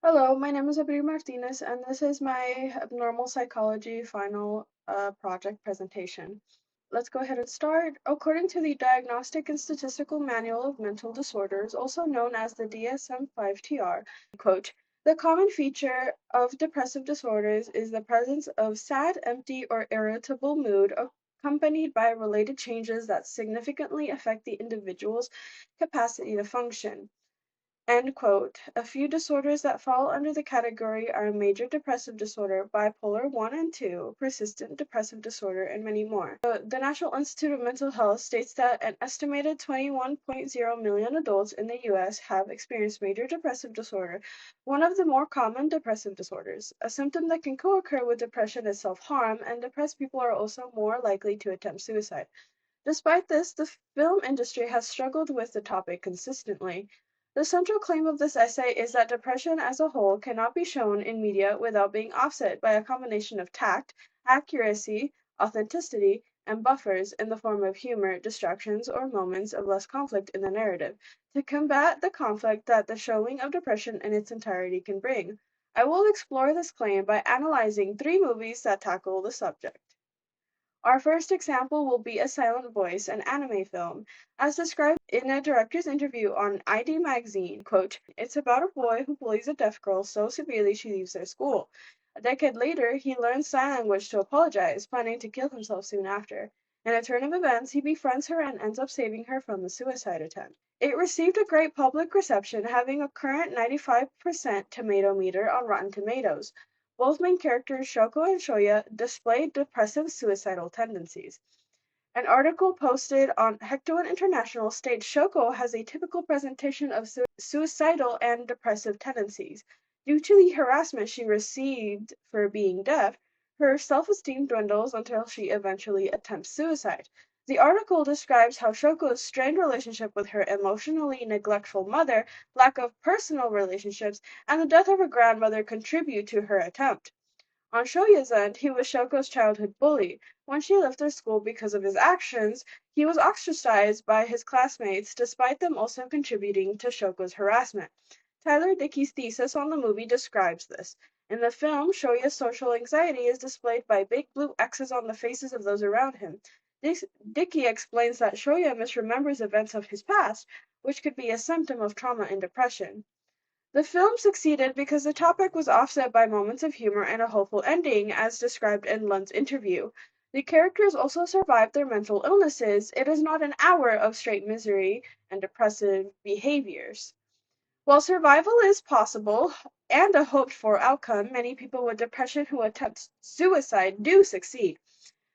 Hello, my name is Abril Martinez, and this is my abnormal psychology final project presentation. Let's go ahead and start. According to the Diagnostic and Statistical Manual of Mental Disorders, also known as the DSM-5-TR, quote, the common feature of depressive disorders is the presence of sad, empty, or irritable mood accompanied by related changes that significantly affect the individual's capacity to function. End quote. A few disorders that fall under the category are major depressive disorder, bipolar 1 and 2, persistent depressive disorder, and many more. The National Institute of Mental Health states that an estimated 21.0 million adults in the US have experienced major depressive disorder, one of the more common depressive disorders. A symptom that can co-occur with depression is self-harm, and depressed people are also more likely to attempt suicide. Despite this, the film industry has struggled with the topic consistently. The central claim of this essay is that depression as a whole cannot be shown in media without being offset by a combination of tact, accuracy, authenticity, and buffers in the form of humor, distractions, or moments of less conflict in the narrative, to combat the conflict that the showing of depression in its entirety can bring. I will explore this claim by analyzing three movies that tackle the subject. Our first example will be A Silent Voice, an anime film. As described in a director's interview on ID Magazine, quote, it's about a boy who bullies a deaf girl so severely she leaves their school. A decade later, he learns sign language to apologize, planning to kill himself soon after. In a turn of events, he befriends her and ends up saving her from a suicide attempt. It received a great public reception, having a current 95% tomato meter on Rotten Tomatoes. Both main characters, Shoko and Shoya, display depressive suicidal tendencies. An article posted on Hectoin International states Shoko has a typical presentation of suicidal and depressive tendencies. Due to the harassment she received for being deaf, her self-esteem dwindles until she eventually attempts suicide. The article describes how Shoko's strained relationship with her emotionally neglectful mother, lack of personal relationships, and the death of her grandmother contribute to her attempt. On Shoya's end, he was Shoko's childhood bully. When she left their school because of his actions, he was ostracized by his classmates, despite them also contributing to Shoko's harassment. Tyler Dickey's thesis on the movie describes this. In the film, Shoya's social anxiety is displayed by big blue X's on the faces of those around him. Dickey explains that Shoya misremembers events of his past, which could be a symptom of trauma and depression. The film succeeded because the topic was offset by moments of humor and a hopeful ending, as described in Lund's interview. The characters also survived their mental illnesses. It is not an hour of straight misery and depressive behaviors. While survival is possible and a hoped for outcome, many people with depression who attempt suicide do succeed.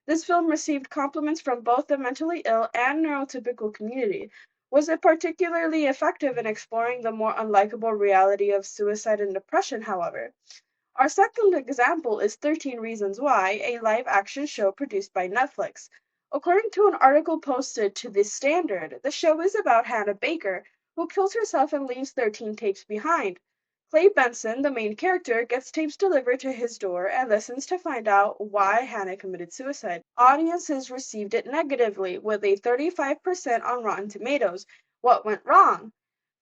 This film received compliments from both the mentally ill and neurotypical community. Was it particularly effective in exploring the more unlikable reality of suicide and depression, however? Our second example is 13 Reasons Why, a live action show produced by Netflix. According to an article posted to The Standard, the show is about Hannah Baker, who kills herself and leaves 13 tapes behind. Clay Benson, the main character, gets tapes delivered to his door and listens to find out why Hannah committed suicide. Audiences received it negatively, with a 35% on Rotten Tomatoes. What went wrong?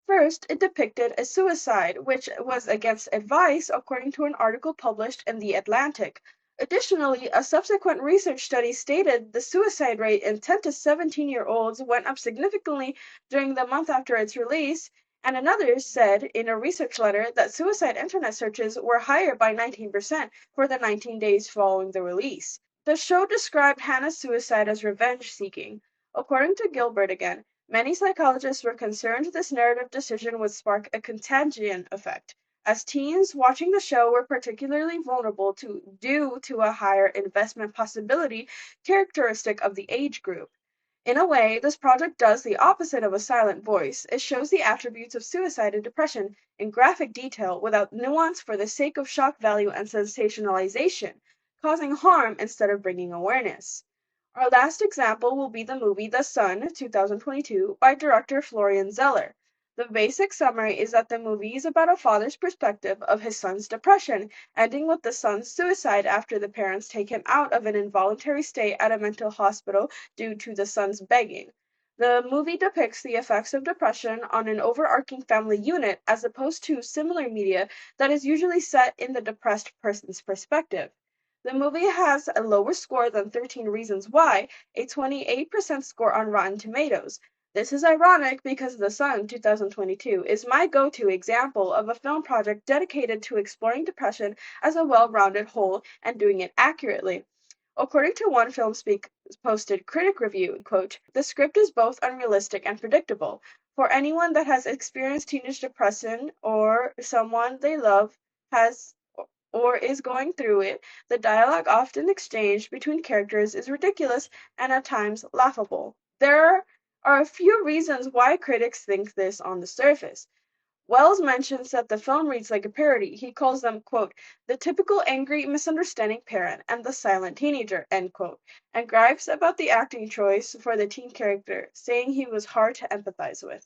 First, it depicted a suicide, which was against advice, according to an article published in The Atlantic. Additionally, a subsequent research study stated the suicide rate in 10 to 17-year-olds went up significantly during the month after its release, and another said in a research letter that suicide internet searches were higher by 19% for the 19 days following the release. The show described Hannah's suicide as revenge seeking. According to Gilbert again, many psychologists were concerned this narrative decision would spark a contagion effect, as teens watching the show were particularly vulnerable due to a higher investment possibility characteristic of the age group. In a way, this project does the opposite of A Silent Voice. It shows the attributes of suicide and depression in graphic detail without nuance for the sake of shock value and sensationalization, causing harm instead of bringing awareness. Our last example will be the movie The Son, 2022, by director Florian Zeller. The basic summary is that the movie is about a father's perspective of his son's depression, ending with the son's suicide after the parents take him out of an involuntary stay at a mental hospital due to the son's begging. The movie depicts the effects of depression on an overarching family unit as opposed to similar media that is usually set in the depressed person's perspective. The movie has a lower score than 13 Reasons Why, a 28% score on Rotten Tomatoes. This is ironic because The Sun 2022 is my go-to example of a film project dedicated to exploring depression as a well-rounded whole and doing it accurately. According to one FilmSpeak posted critic review, quote, "The script is both unrealistic and predictable. For anyone that has experienced teenage depression or someone they love has or is going through it, the dialogue often exchanged between characters is ridiculous and at times laughable. There are a few reasons why critics think this on the surface. Wells mentions that the film reads like a parody. He calls them, quote, "the typical angry, misunderstanding parent and the silent teenager," end quote, and gripes about the acting choice for the teen character, saying he was hard to empathize with.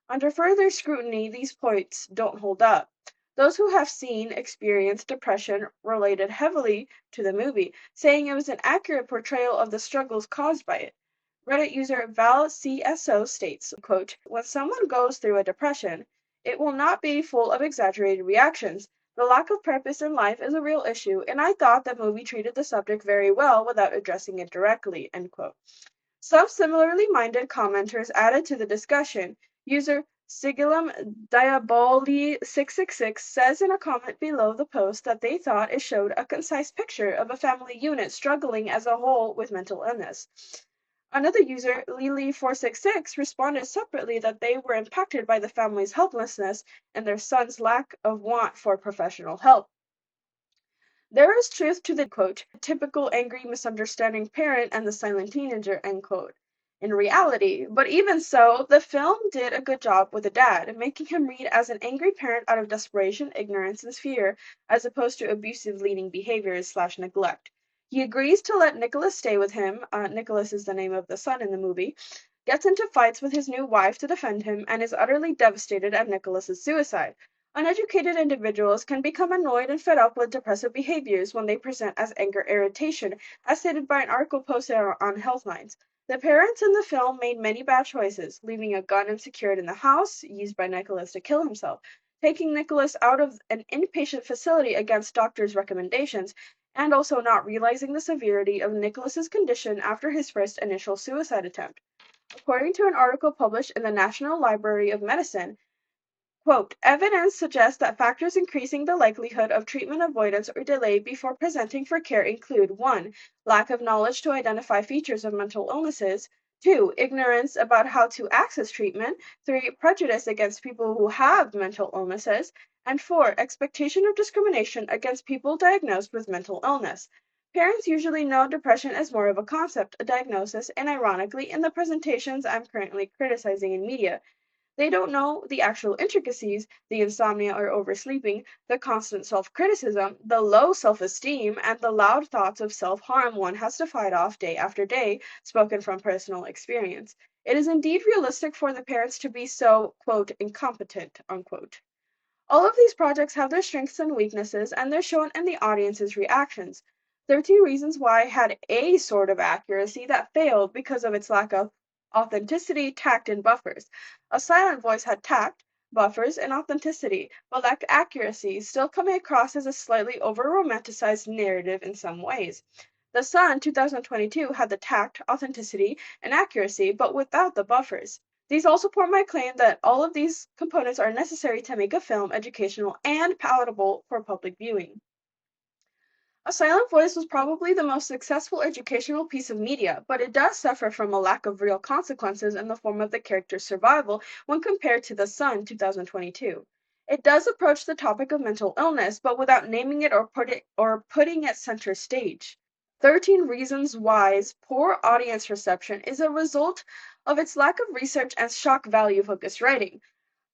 Under further scrutiny, these points don't hold up. Those who have seen experienced depression related heavily to the movie, saying it was an accurate portrayal of the struggles caused by it. Reddit user ValCSO states, quote, "When someone goes through a depression, it will not be full of exaggerated reactions. The lack of purpose in life is a real issue, and I thought the movie treated the subject very well without addressing it directly," end quote. Some similarly minded commenters added to the discussion. User Sigillum Diaboli666 says in a comment below the post that they thought it showed a concise picture of a family unit struggling as a whole with mental illness. Another user, Lily466, responded separately that they were impacted by the family's helplessness and their son's lack of want for professional help. There is truth to the quote, "typical angry, misunderstanding parent and the silent teenager," end quote, in reality, but even so, the film did a good job with the dad, making him read as an angry parent out of desperation, ignorance, and fear, as opposed to abusive leading behaviors / neglect. He agrees to let Nicholas stay with him, Nicholas is the name of the son in the movie, gets into fights with his new wife to defend him, and is utterly devastated at Nicholas's suicide. Uneducated individuals can become annoyed and fed up with depressive behaviors when they present as anger irritation, as stated by an article posted on Healthlines. The parents in the film made many bad choices, leaving a gun unsecured in the house, used by Nicholas to kill himself, taking Nicholas out of an inpatient facility against doctors' recommendations, and also not realizing the severity of Nicholas's condition after his first initial suicide attempt. According to an article published in the National Library of Medicine, quote, "Evidence suggests that factors increasing the likelihood of treatment avoidance or delay before presenting for care include 1. Lack of knowledge to identify features of mental illnesses, 2. Ignorance about how to access treatment, 3. Prejudice against people who have mental illnesses, and 4. Expectation of discrimination against people diagnosed with mental illness. Parents usually know depression as more of a concept, a diagnosis, and ironically, in the presentations I'm currently criticizing in media, they don't know the actual intricacies, the insomnia or oversleeping, the constant self-criticism, the low self-esteem, and the loud thoughts of self-harm one has to fight off day after day, spoken from personal experience. It is indeed realistic for the parents to be so, quote, incompetent, unquote. All of these projects have their strengths and weaknesses, and they're shown in the audience's reactions. 13 Reasons Why had a sort of accuracy that failed because of its lack of authenticity, tact, and buffers. A Silent Voice had tact, buffers, and authenticity, but lacked accuracy, still coming across as a slightly over-romanticized narrative in some ways. The Sun 2022 had the tact, authenticity, and accuracy, but without the buffers. These all support my claim that all of these components are necessary to make a film educational and palatable for public viewing. A Silent Voice was probably the most successful educational piece of media, but it does suffer from a lack of real consequences in the form of the character's survival when compared to The Sun 2022. It does approach the topic of mental illness, but without naming it or putting it center stage. 13 Reasons Why's poor audience reception is a result of its lack of research and shock value focused writing.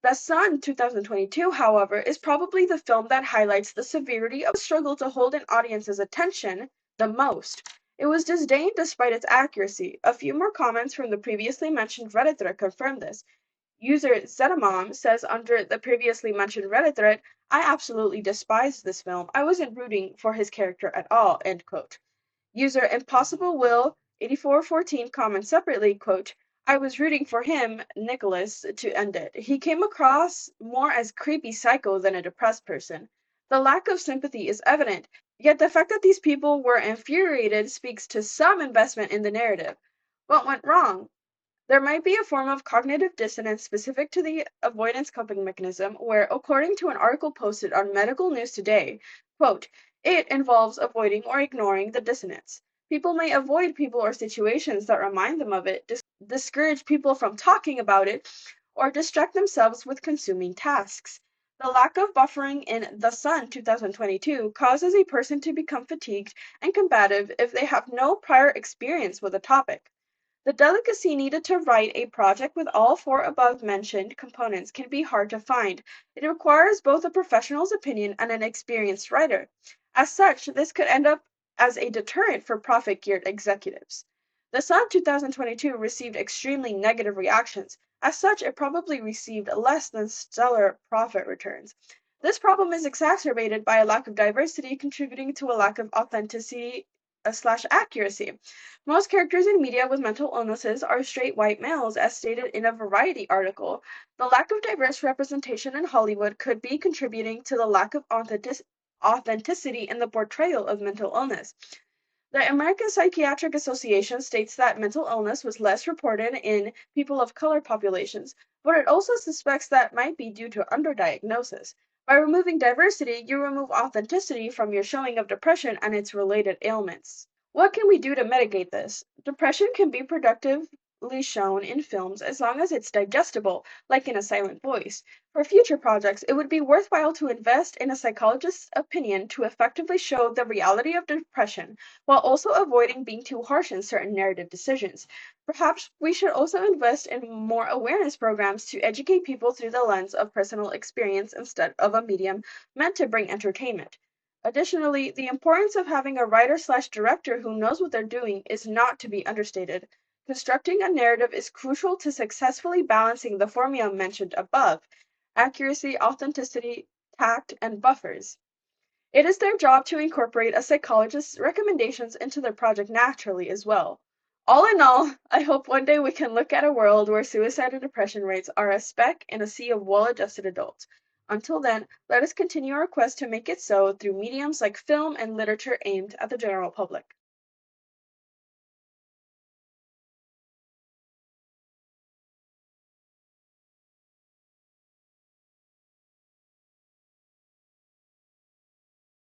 The Sun 2022, however, is probably the film that highlights the severity of the struggle to hold an audience's attention the most. It was disdained despite its accuracy. A few more comments from the previously mentioned Reddit thread confirm this. User Zetamom says under the previously mentioned Reddit thread, "I absolutely despised this film. I wasn't rooting for his character at all," end quote. User Impossible Will 8414 comments separately, quote, I was rooting for him, Nicholas, to end it. He came across more as creepy psycho than a depressed person. The lack of sympathy is evident, yet the fact that these people were infuriated speaks to some investment in the narrative. What went wrong? There might be a form of cognitive dissonance specific to the avoidance coping mechanism where, according to an article posted on Medical News Today, quote, it involves avoiding or ignoring the dissonance. People may avoid people or situations that remind them of it, discourage people from talking about it, or distract themselves with consuming tasks. The lack of buffering in The Sun 2022 causes a person to become fatigued and combative if they have no prior experience with a topic. The delicacy needed to write a project with all four above-mentioned components can be hard to find. It requires both a professional's opinion and an experienced writer. As such, this could end up as a deterrent for profit-geared executives. The Sun 2022 received extremely negative reactions. As such, it probably received less than stellar profit returns. This problem is exacerbated by a lack of diversity contributing to a lack of authenticity slash accuracy. Most characters in media with mental illnesses are straight white males, as stated in a Variety article. The lack of diverse representation in Hollywood could be contributing to the lack of authenticity in the portrayal of mental illness. The American Psychiatric Association states that mental illness was less reported in people of color populations, but it also suspects that might be due to underdiagnosis. By removing diversity, you remove authenticity from your showing of depression and its related ailments. What can we do to mitigate this? Depression can be productively shown in films as long as it's digestible, like in A Silent Voice. For future projects, it would be worthwhile to invest in a psychologist's opinion to effectively show the reality of depression, while also avoiding being too harsh in certain narrative decisions. Perhaps we should also invest in more awareness programs to educate people through the lens of personal experience instead of a medium meant to bring entertainment. Additionally, the importance of having a writer/director who knows what they're doing is not to be understated. Constructing a narrative is crucial to successfully balancing the formula mentioned above: accuracy, authenticity, tact, and buffers. It is their job to incorporate a psychologist's recommendations into their project naturally as well. All in all, I hope one day we can look at a world where suicide and depression rates are a speck in a sea of well-adjusted adults. Until then, let us continue our quest to make it so through mediums like film and literature aimed at the general public.